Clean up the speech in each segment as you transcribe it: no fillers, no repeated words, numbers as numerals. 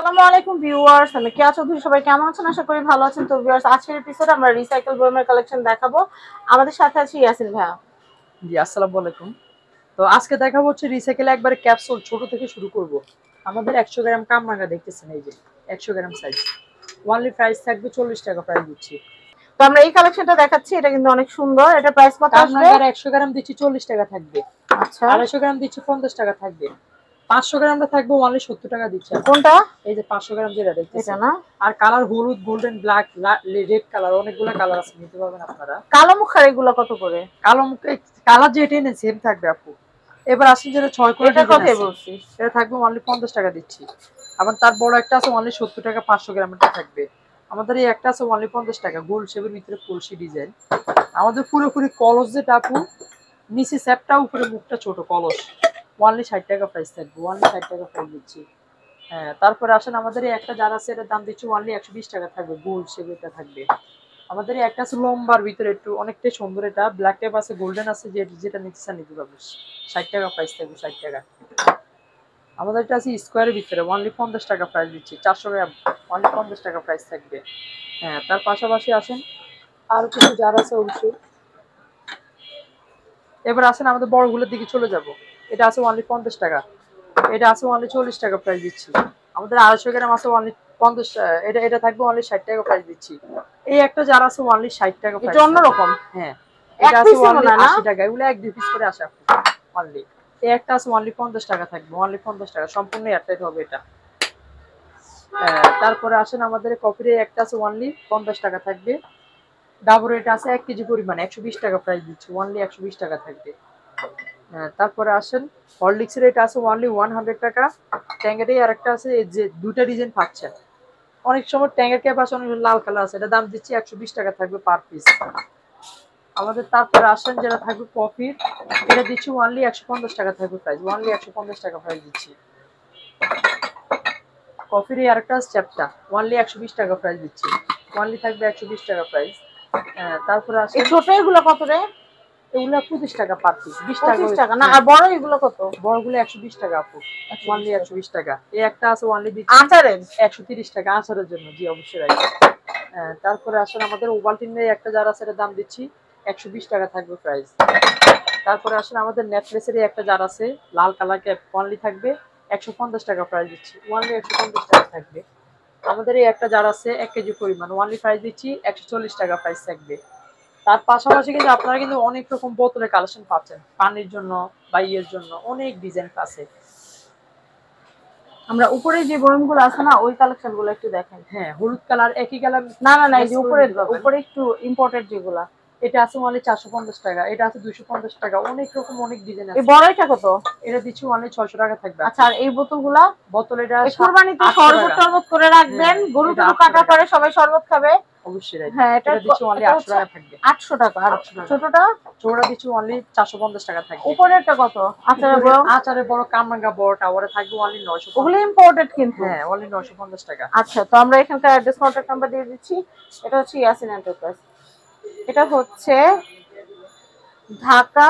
আসসালামু আলাইকুম ভিউয়ার্স, আমি কেয়া চৌধুরী। সবাই কেমন আছেন? আশা করি ভালো আছেন। তো ভিউয়ার্স, আজকের এপিসোডে আমরা রিসাইকেল বয়মের কালেকশন দেখাবো। আমাদের সাথে আছে ইয়াসিন ভাইয়া। জি, আসসালামু আলাইকুম। তো আজকে দেখাবো হচ্ছে রিসাইকেল একবারে ক্যাপসুল ছোট থেকে শুরু করব। আমাদের 100 গ্রাম কামরাঙা দেখতেছেন, এই যে 100 গ্রাম সাইজ। ওয়ানলি প্রাইস থাকবে 40 টাকা প্রাইস দিচ্ছি। তো আমরা এই কালেকশনটা দেখাচ্ছি, এটা কিন্তু অনেক সুন্দর। এটা প্রাইস কত আসবে? কামরাঙার 100 গ্রাম দিচ্ছি 40 টাকা থাকবে। আচ্ছা, 250 গ্রাম দিচ্ছি 50 টাকা থাকবে। 500 গ্রামটা থাকবে ওয়ানলি 70 টাকা দিচ্ছি। কোনটা? এই যে 500 গ্রাম যেটা এটা দেখতেছেন। না? আর কালার হলুদ, গোল্ডেন, ব্ল্যাক, রেড কালার, অনেকগুলো কালার আছে, নিতে পারবেন আপনারা। কালো মুখার এগুলো কত করে? কালো মুখে কালার যেটা নেই সেম থাকবে আপু। এবার আসেন যেটা 6 করে এটা ডিজাইন কত আছে, বলছিস? এটা থাকবে অনলি 50 টাকা দিচ্ছি। আবার তার বড় একটা আছে অনলি 70 টাকা, 500 গ্রামেরটা থাকবে। আমাদের এই একটা আছে অনলি 50 টাকা, গোল শেপের ভিতরে কলসি ডিজাইন। আমাদের পুরোপুরি কলস যেটা আপু, নিচে স্যাপটা উপরে মুখটা ছোট কলস, অনলি 60 টাকা প্রাইস থাকবে, অনলি 60 টাকা প্রাইস দিচ্ছি। হ্যাঁ, তারপরে আসেন আমাদের এই একটা যার আছে এটার দাম দিচ্ছি অনলি 120 টাকা থাকবে, গোল শেপেরটা থাকবে। আমাদের এই একটা আছে লম্বার ভিতরে একটু অনেকটাই সুন্দর, এটা ব্ল্যাক টেপ আছে, গোল্ডেন আছে, যেটা নিতে চান নিতে পারবেন। 60 টাকা প্রাইস থাকবে, 60 টাকা। আমাদের এটা আছে স্কোয়ারের ভিতরে, অনলি 50 টাকা প্রাইস দিচ্ছি। 400 গ্রাম অনলি 50 টাকা প্রাইস থাকবে। হ্যাঁ, তার পাশাপাশি আসেন আর কিছু যার আছে অবশ্যই। এবার আসেন আমাদের বড়গুলোর দিকে চলে যাব। এটা আছে অনলি 50 টাকা, এটা আছে অনলি 40 টাকা প্রাইস দিচ্ছি। আমাদের 250 গ্রাম আছে অনলি 50, এটা এটা থাকবে অনলি 60 টাকা প্রাইস দিচ্ছি। এই একটা যার আছে অনলি 60 টাকা প্রাইস। এটা অন্যরকম। হ্যাঁ, এক এটা আছে পিসই অনলি মনে হয় না? 80 টাকা, এগুলো এক দুই পিস করে আসে অনলি। এই একটা আছে অনলি 50 টাকা থাকবে, অনলি 50 টাকা, সম্পূর্ণ এয়ারটাইট হবে এটা। তারপরে আসেন আমাদের কফির একটা আছে অনলি 50 টাকা থাকবে। ডাবর এটা আছে 1 কেজি পরিমাণ, 120 টাকা প্রাইস দিচ্ছি, অনলি 120 টাকা থাকবে। তারপরে আসেন হরলিক্সের এটা আছে অনলি 100 টাকা। ট্যাঙ্গেরই আর একটা আছে, এই যে দুটা ডিজাইন পাচ্ছেন। অনেক সময় ট্যাঙ্গের ক্যাপ আছে, অনেক লাল কালার আছে, এটা দাম দিচ্ছি 120 টাকা থাকবে পার পিস। আমাদের তারপরে আসেন যেটা থাকবে কফির, এটা দিচ্ছি অনলি 150 টাকা থাকবে প্রাইস, অনলি 150 টাকা প্রাইস দিচ্ছি। কফির এই আরেকটা চ্যাপটা অনলি 120 টাকা প্রাইস দিচ্ছি, অনলি থাকবে 120 টাকা প্রাইস। তারপরে আসেন এই ছোট এগুলো কত রে? এগুলো 25 টাকা পার পিস, 20 টাকা 25 টাকা না? আর বড় এগুলো কত? বড়গুলো 120 টাকা আপু, অনলি 120 টাকা। এই একটা আছে অনলি দিচ্ছি আচারের 130 টাকা, আচারের জন্য, জি অবশ্যই রাইট। তারপরে আসলে আমাদের ওভালটিনের একটা যার আছে এটার দাম দিচ্ছি 120 টাকা থাকবে প্রাইস। তারপরে আসলে আমাদের নেকলেসের একটা জার আছে লাল কালার ক্যাপ, অনলি থাকবে 150 টাকা প্রাইস দিচ্ছি, অনলি 150 টাকা থাকবে। আমাদের এই একটা জার আছে 1 কেজি পরিমাণ, অনলি প্রাইস দিচ্ছি 140 টাকা প্রাইস থাকবে। তার পাশাপাশি কিন্তু আপনারা কিন্তু অনেক রকম বোতলের কালেকশন পাচ্ছেন, পানির জন্য বা ইয়ের জন্য অনেক ডিজাইন আছে। আমরা উপরে যে বয়মগুলো আছে না, ওই কালেকশন গুলো একটু দেখেন। হ্যাঁ, হলুদ কালার একই কালার। না না না, এই যে উপরে উপরে একটু ইম্পোর্টেড যেগুলা। এটা আছে অনলি 450 টাকা, এটা আছে 250 টাকা, অনেক রকম অনেক ডিজাইন আছে। এই বড়টা কত? এটা দিচ্ছি অনলি 600 টাকা থাকবে। আচ্ছা, আর এই বোতলগুলা? বোতল এটা কুরবানিতে শরবত টরবত করে রাখবেন, গরু টরু কাটা পরে সবাই শরবত খাবে। অবশ্যই রাইট। হ্যাঁ, এটা দিচ্ছি অনলি 800 টাকা থাকবে। 800 টাকা। আর ছোটটা? ছোটটা দিচ্ছি অনলি 450 টাকা থাকবে। উপরেরটা কত? আচারের বড়? আচারের বড় কামরাঙ্গা বড় টাওয়ারে থাকবে অনলি 950। ওগুলো ইম্পোর্টেড কিন্তু। হ্যাঁ, অনলি 950 টাকা। আচ্ছা, তো আমরা এখানকার অ্যাড্রেস কন্টাক্ট নাম্বার দিয়ে দিচ্ছি। এটা হচ্ছে ইয়াসিন এন্টারপ্রাইজ। এটা হচ্ছে ঢাকা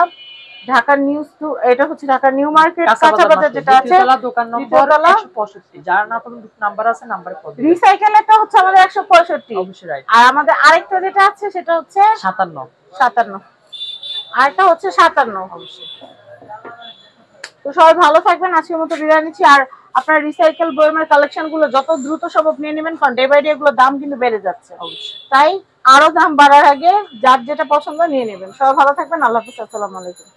ঢাকা নিউজ টু, এটা হচ্ছে ঢাকা নিউ মার্কেট কাঁচাবাজার যেটা আছে, দোকান নম্বর 165। যার না কোনো নাম্বার আছে নাম্বারে কল দিবেন। রিসাইকেলেরটা হচ্ছে আমাদের 165। অবশ্যই রাইট। আর আমাদের আরেকটা যেটা আছে সেটা হচ্ছে 57। আরেকটা হচ্ছে 57 অবশ্যই। তো সবাই ভালো থাকবেন, আজকের মতো বিদায় নিচ্ছি। আর আপনার রিসাইকেল বয়মের কালেকশন গুলো যত দ্রুত সম্ভব নিয়ে নেবেন, কারণ ডে বাই ডে এগুলো দাম কিন্তু বেড়ে যাচ্ছে। অবশ্যই। তাই আরো দাম বাড়ার আগে যার যেটা পছন্দ নিয়ে নেবেন। সবাই ভালো থাকবেন, আল্লাহ হাফেজ, আসসালামু আলাইকুম।